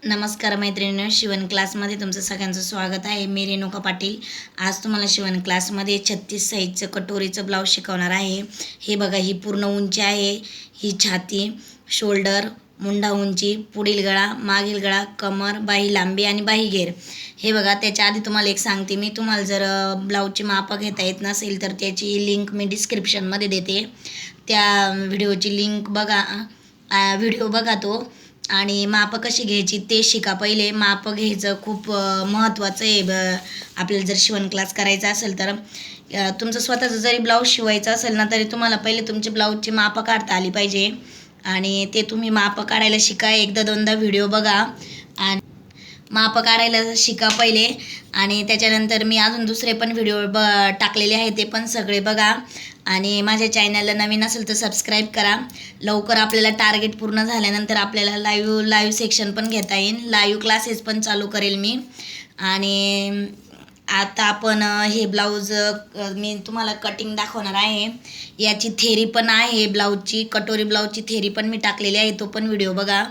नमस्कार मैत्रिणींनो, शिवण क्लासमध्ये तुमचं सगळ्यांचं स्वागत आहे. मी रेणुका पाटील. आज तुम्हाला शिवण क्लासमध्ये 36 साईजचं कटोरीचं ब्लाऊज शिकवणार आहे. हे बघा, ही पूर्ण उंची आहे. ही छाती, शोल्डर, मुंडा उंची, पुढील गळा, मागील गळा, कमर, बाही लांबी आणि बाही घेर. हे बघा, त्याच्या आधी तुम्हाला एक सांगते मी, तुम्हाला जर ब्लाऊजची मापं घेता येत नसेल तर त्याची लिंक मी डिस्क्रिप्शनमध्ये देते. त्या व्हिडिओची लिंक बघा, व्हिडिओ बघा तो, आणि मापं कशी घ्यायची ते शिका. पहिले मापं घ्यायचं खूप महत्त्वाचं आहे. आपल्याला जर शिवण क्लास करायचा असेल तर तुमचं स्वतःचं जरी ब्लाऊज शिवायचं असेल ना, तरी तुम्हाला पहिले तुमची ब्लाऊजची मापं काढता आली पाहिजे. आणि ते तुम्ही मापं काढायला शिका. एकदा दोनदा व्हिडिओ बघा आणि मापं काढायला शिका पहिले. आणि त्याच्यानंतर मी अजून दुसरे पण व्हिडिओ टाकलेले आहे, ते पण सगळे बघा. आणि माझ्या चॅनलला नवीन असेल तर सबस्क्राईब करा. लवकर आपल्याला टार्गेट पूर्ण झाल्यानंतर आपल्याला लाईव्ह सेक्शन पण घेता येईल. लाईव्ह क्लासेस पण चालू करेल मी. आणि आता आपण हे ब्लाऊज मी तुम्हाला कटिंग दाखवणार आहे. याची थेरी पण आहे ब्लाऊजची, कटोरी ब्लाऊजची थेरी पण मी टाकलेली आहे, तो पण व्हिडिओ बघा.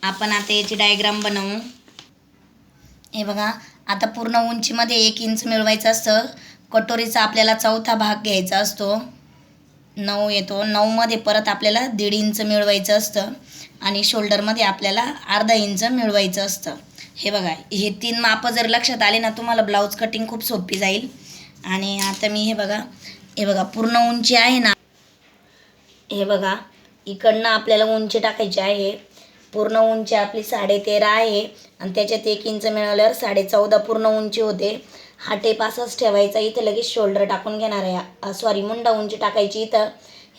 आपण आता याची डायग्राम बनवू. हे बघा, आता पूर्ण उंचीमध्ये 1 इंच मिळवायचं असतं. कटोरीचा आपल्याला चौथा भाग घ्यायचा असतो, 9 येतो. 9मध्ये परत आपल्याला 1.5 इंच मिळवायचं असतं. आणि शोल्डरमध्ये आपल्याला अर्धा इंच मिळवायचं असतं. हे बघा, हे 3 मापं जर लक्षात आले ना, तुम्हाला ब्लाऊज कटिंग खूप सोपी जाईल. आणि आता मी हे बघा पूर्ण उंची आहे ना, हे बघा, इकडनं आपल्याला उंची टाकायची आहे. पूर्ण उंची आपली 13.5 आहे आणि त्याच्यात 1 इंच मिळवल्यावर 14.5 पूर्ण उंची होते. हा टेप असाच ठेवायचा. इथं लगेच शोल्डर टाकून घेणार आहे, मुंडा उंची टाकायची इथं.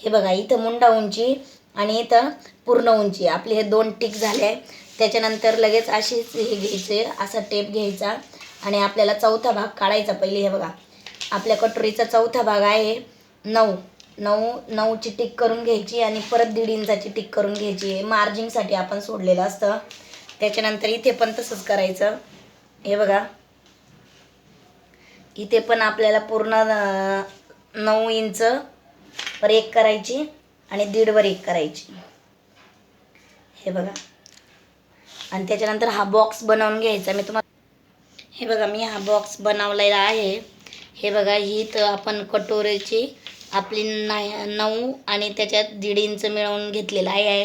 हे बघा, इथं मुंडा उंची आणि इथं पूर्ण उंची. आपले हे 2 टिक झाले आहे. त्याच्यानंतर लगेच अशीच हे घ्यायचे, असा टेप घ्यायचा आणि आपल्याला चौथा भाग काढायचा पहिले. हे बघा, आपल्या कटोरीचा चौथा भाग आहे 9. 9ची टिक करून घ्यायची आणि परत 1.5 इंचाची टिक करून घ्यायची. मार्जिंगसाठी आपण सोडलेलं असतं. त्याच्यानंतर इथे पण तसंच करायचं. हे बघा, इथे पण आपल्याला पूर्ण 9 इंच वर 1 करायची आणि 1.5 वर 1 करायची. हे बघा, आणि त्याच्यानंतर हा बॉक्स बनवून घ्यायचा. मी तुम्हाला हे बघा, मी हा बॉक्स बनवलेला आहे. हे बघा, ही तर आपण कटोरीची आपली 9 आणि त्याच्यात 1.5 इंच मिळवून घेतलेला आहे.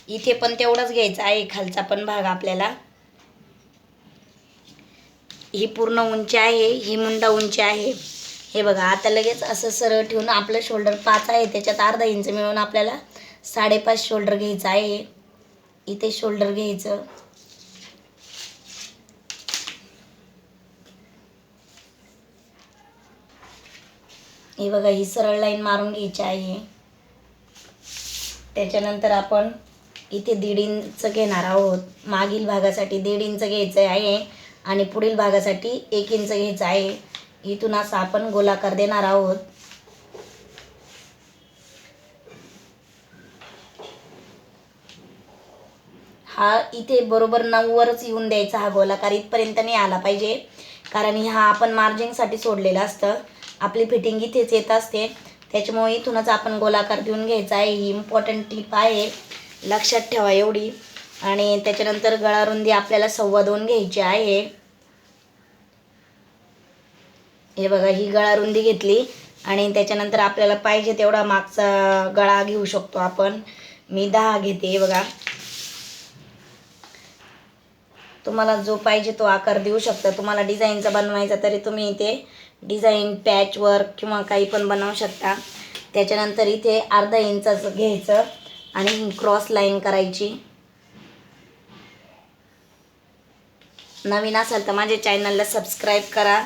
इथे पण तेवढंच घ्यायचं आहे, खालचा पण भाग आपल्याला. ही पूर्ण उंची आहे, ही मुंडा उंची आहे. हे बघा, आता लगेच असं सरळ ठेवून आपलं शोल्डर 5 आहे, त्याच्यात अर्धा इंच मिळवून आपल्याला 5.5 शोल्डर घ्यायचं आहे. इथे शोल्डर घ्यायचं. हे बघा, ही सरळ लाईन मारून घ्यायची आहे. त्याच्यानंतर आपण इथे 1.5 इंच घेणार आहोत. मागील भागासाठी 1.5 इंच घ्यायचं आहे आणि पुढील भागासाठी 1 इंच घ्यायचं आहे. इथून असं आपण गोलाकार देणार आहोत. हा इथे बरोबर 9वरच येऊन द्यायचा. हा गोलाकार इथपर्यंत नाही आला पाहिजे, कारण हा आपण मार्जिंगसाठी सोडलेलं असतं. आपली फिटिंग इथेच येत असते, त्याच्यामुळे इथूनच आपण गोलाकार देऊन घ्यायचा आहे. ही इम्पॉर्टंट टिप आहे, लक्षात ठेवा एवढी. आणि त्याच्यानंतर गळारुंदी आपल्याला 2.25 घ्यायची आहे. हे बघा, ही गळारुंदी घेतली आणि त्याच्यानंतर आपल्याला पाहिजे तेवढा मागचा गळा घेऊ शकतो आपण. मी 10 घेते. हे बघा, तुम्हाला जो पाहिजे तो आकार देऊ शकता. तुम्हाला डिझाईनचा बनवायचा तरी तुम्ही इथे डिझाईन, पॅच वर्क किंवा काही पण बनवू शकता. त्याच्यानंतर इथे अर्धा इंचाचं घ्यायचं आणि क्रॉस लाईन करायची. नवीन असाल तर माझ्या चॅनलला सबस्क्राईब करा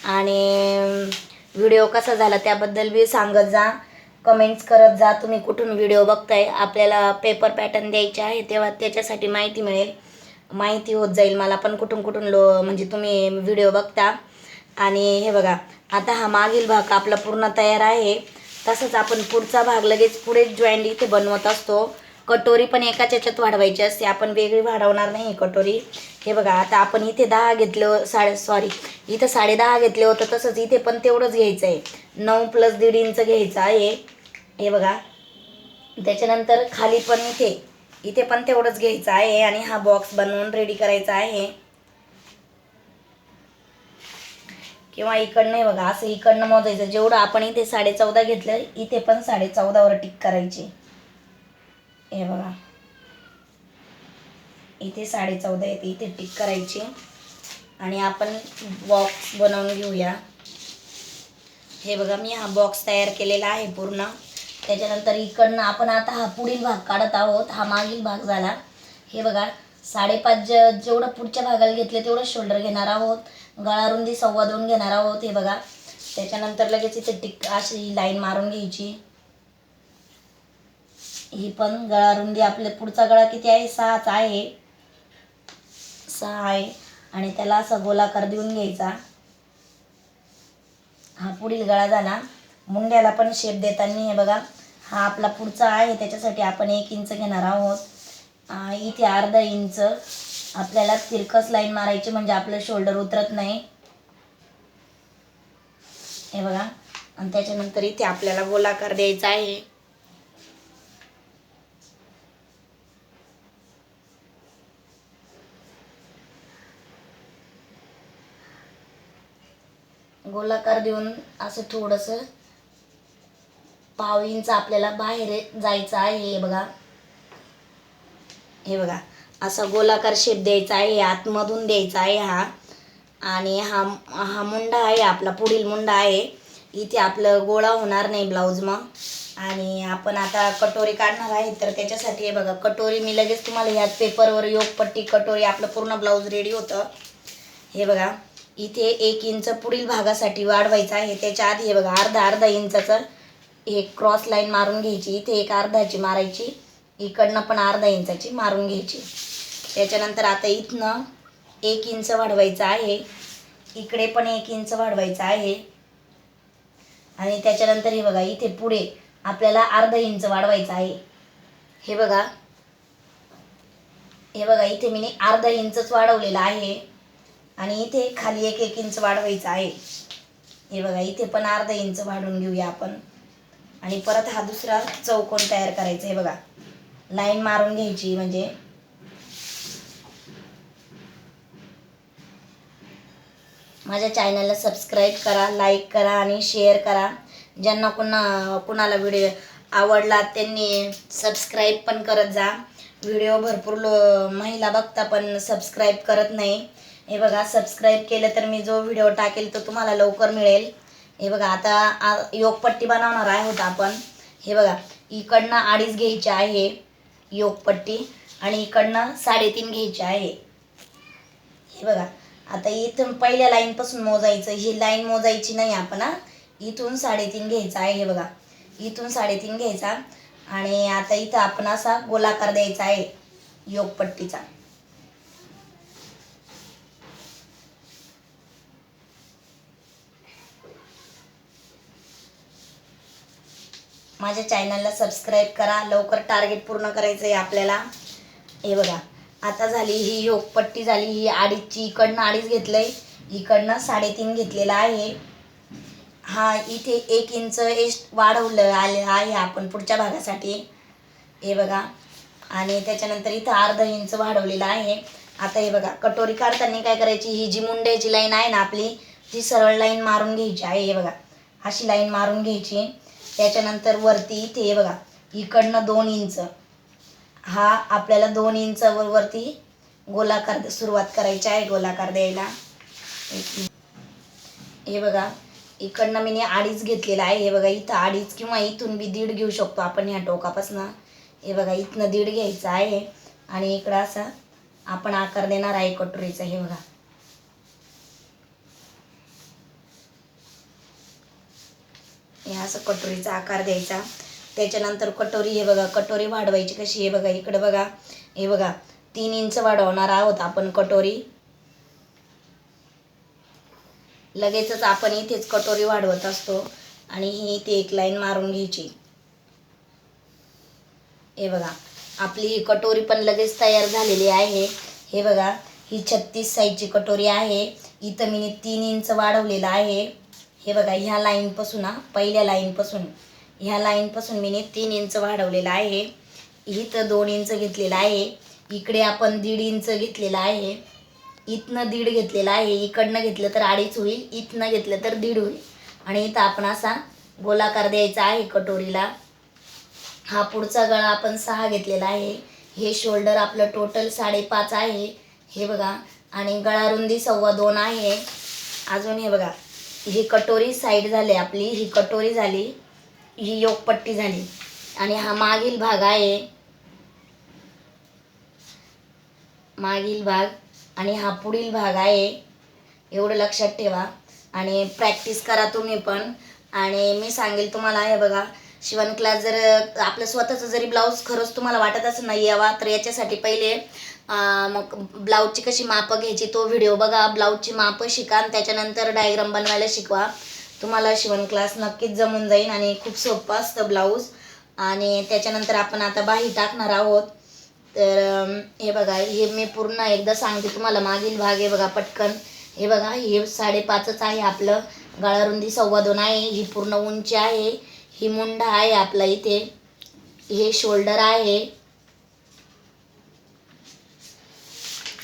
आणि व्हिडिओ कसा झाला त्याबद्दल बी सांगत जा, कमेंट्स करत जा. तुम्ही कुठून व्हिडिओ बघताय, आपल्याला पेपर पॅटर्न द्यायचे आहे, तेव्हा त्याच्यासाठी माहिती मिळेल, माहिती होत जाईल मला पण कुठून कुठून म्हणजे तुम्ही व्हिडिओ बघता. आणि हे बघा, आता हा मागील भाग आपला पूर्ण तयार आहे. तसंच आपण पुढचा भाग लगेच पुढे जॉईंट इथे बनवत असतो. कटोरी पण एकाच याच्यात वाढवायची असते, आपण वेगळी वाढवणार नाही कटोरी. हे बघा, आता आपण इथे 10 घेतलं, इथं 10.5 घेतले होतं, तसंच इथे पण तेवढंच घ्यायचं आहे. 9 + 1.5 इंच घ्यायचं आहे. हे बघा, त्याच्यानंतर खाली पण इथे इथे पण तेवढंच घ्यायचं आहे आणि हा बॉक्स बनवून रेडी करायचा आहे. किंवा इकडनं आहे बघा, असं इकडनं मोजायचं. जेवढं आपण इथे 14.5 घेतलं, इथे पण 14.5 वर टिक करायची. हे बघा, इथे 14.5 येते, इथे टिक करायची आणि आपण बॉक्स बनवून घेऊया. हे बघा, मी हा बॉक्स तयार केलेला आहे पूर्ण. त्याच्यानंतर इकडनं आपण आता हा पुढील भाग काढत आहोत. हा मागील भाग झाला. हे बघा, 5.5 जेवढं पुढच्या भागाला घेतले तेवढं शोल्डर घेणार आहोत. गळा रुंदी 2.25 घेणार आहोत. हे बघा, त्याच्यानंतर लगेच इथे टिक अशी लाईन मारून घ्यायची. ही पण गळा रुंदी, आपल्या पुढचा गळा किती आहे? 6 आहे. 6 आहे आणि त्याला असा गोलाकार देऊन घ्यायचा. हा पुढील गळा झाला. मुंड्याला पण शेप देताना हे बघा, हा आपला पुढचा आहे, त्याच्यासाठी आपण 1 इंच घेणार आहोत. इथे अर्धा इंच आपल्याला तिरकस लाईन मारायची, म्हणजे आपलं शोल्डर उतरत नाही. हे बघा, आणि त्याच्यानंतर इथे आपल्याला गोलाकार द्यायचा आहे. गोलाकार देऊन असं थोडंसं 1/2 इंच आपल्याला बाहेर जायचं आहे. हे बघा, हे बघा, असा गोलाकार शेप द्यायचा आहे. आतमधून द्यायचा आहे हा. आणि हा हा मुंडा आहे, आपला पुढील मुंडा आहे. इथे आपलं गोळा होणार नाही ब्लाऊज मग. आणि आपण आता कटोरी काढणार आहे, तर त्याच्यासाठी हे बघा, कटोरी मी लगेच तुम्हाला ह्यात पेपरवर योगपट्टी कटोरी आपलं पूर्ण ब्लाऊज रेडी होतं. हे बघा, इथे 1 इंच पुढील भागासाठी वाढवायचं आहे. त्याच्या आधी हे बघा, अर्धा इंचाचं हे क्रॉस लाईन मारून घ्यायची. इथे 1 अर्धाची मारायची, इकडनं पण अर्धा इंचाची मारून घ्यायची. त्याच्यानंतर आता इथनं 1 इंच वाढवायचं आहे. इकडे पण 1 इंच वाढवायचं आहे. आणि त्याच्यानंतर हे बघा, इथे पुढे आपल्याला अर्धा इंच वाढवायचं आहे. हे बघा, हे बघा, इथे मी अर्धा इंचच वाढवलेला आहे. आणि इथे खाली 1 इंच वाढवायचं आहे. हे बघा, इथे पण अर्धा इंच वाढवून घेऊया आपण. आणि परत हा दुसरा चौकोन तयार करायचा. हे बघा, लाईन मारून घ्यायची. म्हणजे माझ्या चॅनलला सबस्क्राईब करा, लाईक करा आणि शेअर करा. ज्यांना कुणाला व्हिडिओ आवडला त्यांनी सबस्क्राईब पण करत जा. व्हिडिओ भरपूर महिला बघता पण सबस्क्राईब करत नाही. हे बघा, सबस्क्राईब केलं तर मी जो व्हिडिओ टाकेल तो तुम्हाला लवकर मिळेल. हे बघा, आता योगपट्टी बनवणार आहोत आपण. हे बघा, इकडनं 2.5 घ्यायची आहे योगपट्टी आणि इकडनं 3.5 घ्यायची आहे. हे बघा, आता इथून पहिल्या लाईनपासून मोजायचं. ही लाईन मोजायची नाही आपण. इथून 3.5 घ्यायचा आहे. हे बघा, इथून 3.5 घ्यायचा आणि आता इथं आपण असा गोलाकार द्यायचा आहे योगपट्टीचा. माझ्या चॅनलला सबस्क्राईब करा, लवकर टार्गेट पूर्ण करायचं आहे आपल्याला. हे बघा, आता झाली ही योगपट्टी झाली. ही 2.5ची, इकडनं 2.5 घेतलंय, इकडनं 3.5 घेतलेला आहे. हा इथे 1 इंच वाढवलं आलेलं आहे आपण पुढच्या भागासाठी. हे बघा, आणि त्याच्यानंतर इथं अर्धा इंच वाढवलेला आहे. आता हे बघा, कटोरी काढताना काय करायची, ही जी मुंड्याची लाईन आहे ना आपली, ती सरळ लाईन मारून घ्यायची आहे. हे बघा, अशी लाईन मारून घ्यायची. त्याच्यानंतर वरती इथे हे बघा, इकडनं 2 इंच, हा आपल्याला 2 इंचावर वरती गोलाकार सुरुवात करायची आहे, गोलाकार द्यायला. हे बघा, इकडनं मी 2.5 घेतलेला आहे. हे बघा, इथं 2.5 किंवा इथून बी 1.5 घेऊ शकतो आपण ह्या टोकापासून. हे बघा, इथनं 1.5 घ्यायचं आहे आणि इकडं असा आपण आकार देणार आहे कटोरीचा. हे बघा, हे असं कटोरीचा आकार द्यायचा. त्याच्यानंतर कटोरी, हे बघा, कटोरी वाढवायची कशी. हे बघा, इकडं बघा, हे बघा, 3 इंच वाढवणार आहोत आपण कटोरी. लगेचच आपण इथेच कटोरी वाढवत असतो आणि ही इथे 1 लाईन मारून घ्यायची. हे बघा, आपली ही कटोरी पण लगेच तयार झालेली आहे. हे बघा, ही 36 साईजची कटोरी आहे. इथं मी 3 इंच वाढवलेलं आहे. हे बघा, ह्या लाईनपासून, पहिल्या लाईनपासून ह्या लाईनपासून मी 3 इंच वाढवलेलं आहे. इथं 2 इंच घेतलेलं आहे, इकडे आपण 1.5 इंच घेतलेलं आहे, इथनं 1.5 घेतलेलं आहे, इकडनं घेतलं तर 2.5 होईल, इथनं घेतलं तर 1.5 होईल. आणि इथं आपण असा गोलाकार द्यायचा आहे कटोरीला. हा पुढचा गळा आपण 6 घेतलेला आहे. हे शोल्डर आपलं टोटल 5.5 आहे, हे बघा. आणि गळा रुंदी 2.25 आहे. अजून हे बघा, ही कटोरी साईड झाली आपली, ही कटोरी झाली, ही योकपट्टी झाली. आणि हा मागील भाग आहे, मागील भाग, आणि हा पुढील भाग आहे. एवढं लक्षात ठेवा आणि प्रॅक्टिस करा तुम्ही पण. आणि मी सांगेल तुम्हाला, हे बघा, शिवण क्लास जर आपलं स्वतःचं जरी ब्लाऊज खरंच तुम्हाला वाटत असं नाही यावा, तर याच्यासाठी पहिले मग ब्लाऊजची कशी मापं घ्यायची तो व्हिडिओ बघा, ब्लाऊजची मापं शिका आणि त्याच्यानंतर डायग्राम बनवायला शिकवा. तुम्हाला शिवण क्लास नक्कीच जमून जाईल आणि खूप सोपं असतं ब्लाऊज. आणि त्याच्यानंतर आपण आता बाही टाकणार आहोत. तर हे बघा, हे मी पूर्ण एकदा सांगते तुम्हाला. मागील भाग हे बघा पटकन, हे बघा, हे 5.5च आहे आपलं. गळा रुंदी 2.25 आहे, ही पूर्ण उंची आहे, ही मुंडा आहे आपला इथे, हे शोल्डर आहे,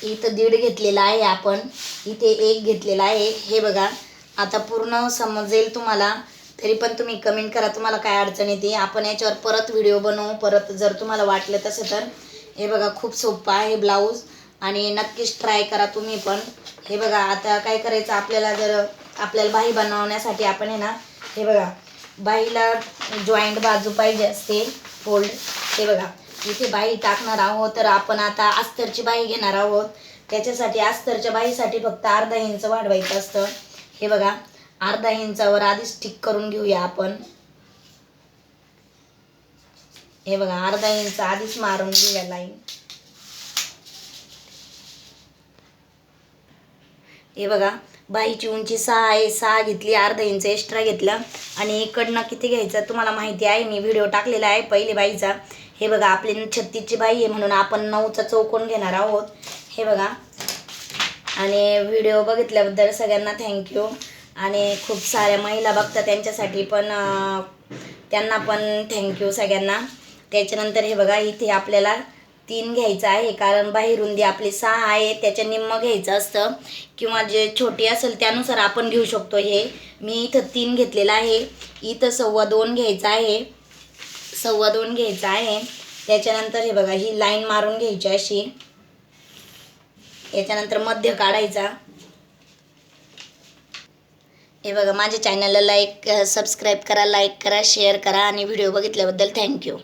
इथं 1.5 घेतलेला आहे आपण, इथे 1 घेतलेला आहे. हे बघा, आता पूर्ण समजेल तुम्हाला, तरी पण तुम्ही कमेंट करा तुम्हाला काय अडचण येते. आपण याच्यावर परत व्हिडिओ बनवू, परत जर तुम्हाला वाटलं तसं तर. हे बघा, खूप सोपं आहे ब्लाऊज आणि नक्कीच ट्राय करा तुम्ही पण. हे बघा, आता काय करायचं आपल्याला, जर आपल्याला बाही बनवण्यासाठी आपण आहे ना, हे बघा, बाहीला जॉईंट बाजू पाहिजे असते, फोल्ड. हे बघा, इथे बाही टाकणार आहोत, तर आपण आता अस्तरची बाही घेणार आहोत. त्याच्यासाठी अस्तरच्या बाहीसाठी फक्त अर्धा इंच वाढवायचं असतं. हे बघा, अर्धा इंचावर आधीच ठीक करून घेऊया आपण. हे बघा, अर्धा इंच आधीच मारून घेऊया लाईन. हे बघा, बाहीची उंची 6 आहे, 6 घेतली, अर्धा इंच एक्स्ट्रा घेतलं. आणि इकडनं किती घ्यायचं तुम्हाला माहिती आहे, मी व्हिडिओ टाकलेला आहे पहिले बाईचा. हे बघा, आपली 36ची बाई आहे म्हणून आपण 9चा चौकोन घेणार आहोत. हे बघा, आणि व्हिडिओ बघितल्याबद्दल सगळ्यांना थँक्यू. आणि खूप साऱ्या महिला बघतात त्यांच्यासाठी पण, त्यांना पण थँक्यू सगळ्यांना. त्याच्यानंतर हे बघा, इथे आपल्याला 3 घ्यायचं आहे, कारण बाही रुंदी आपली 6 आहे, त्याच्या निम्मं घ्यायचं असतं, किंवा जे छोटी असेल त्यानुसार आपण घेऊ शकतो. हे मी इथं 3 घेतलेलं आहे, इथं 2.25 घ्यायचं आहे, 2.25 घ्यायचं आहे. त्याच्यानंतर हे बघा, ही लाईन मारून घ्यायची अशी. याच्यानंतर मध्य काढायचा. हे बघा, माझ्या चॅनलला सबस्क्राईब करा, लाईक करा, शेअर करा आणि व्हिडिओ बघितल्याबद्दल थँक्यू.